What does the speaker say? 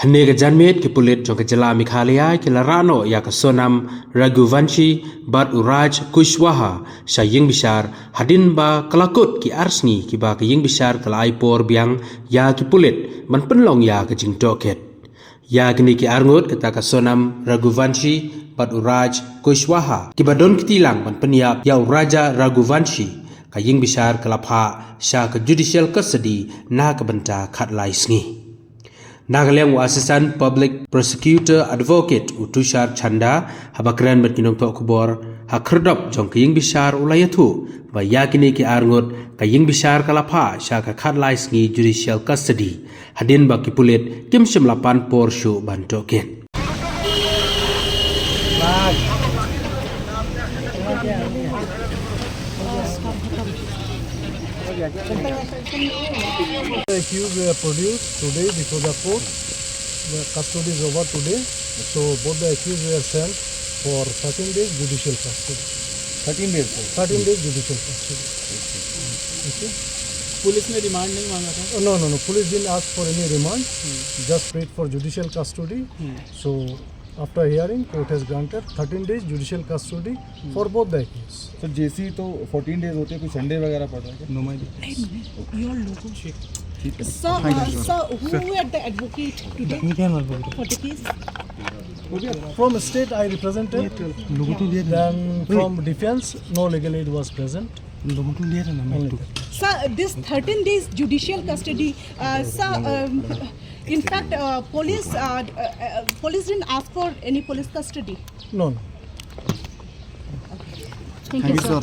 Hanega janmet ki pulit jong kejala Mikhalia ki larano ya ka Sonam Raghuvanshi bat uraj kushwaha sha iingbishar hadin ba kelakut ki arsni ki ba ki iingbishar kelai por biang ya ki pulit man penlong ya ke jing tohkit ya kini ki arngut kata ka Sonam Raghuvanshi bat uraj kushwaha ki badon kitilang man peniap ya uraja Raghuvanshi ka iingbishar kelapha sha ka Judicial Custody na ka benta khat lai sngi Nagaleng Assistant Public Prosecutor Advocate Utushar Chanda habakran berkinong tok kubor hakrdop jong ka iingbishar ulayatu ba yakini ki arngut ka iingbishar kalapha sha ka khatlai sngi Judicial Custody hadin ba ki pulit kim lapan por shuh ban tohkit The accused were produced today before the court. The custody is over today. So both the accused were sent for 13 days judicial custody. 13 days sir. 13 days judicial custody. Okay. Police ने रिमांड नहीं मांगा था? No. Police didn't ask for any remand. Just paid for judicial custody. So after hearing, court has granted 13 days judicial custody for both the accused. So JC तो 14 days होते हैं, कोई संडे वगैरह पड़ रहा है क्या? No, your logo. Sir, who were the advocate today for the case? From state I represented. Then from defense, no legal aid was present. Sir, this 13 days judicial custody, sir, in fact, police didn't ask for any police custody. No. Thank you, sir.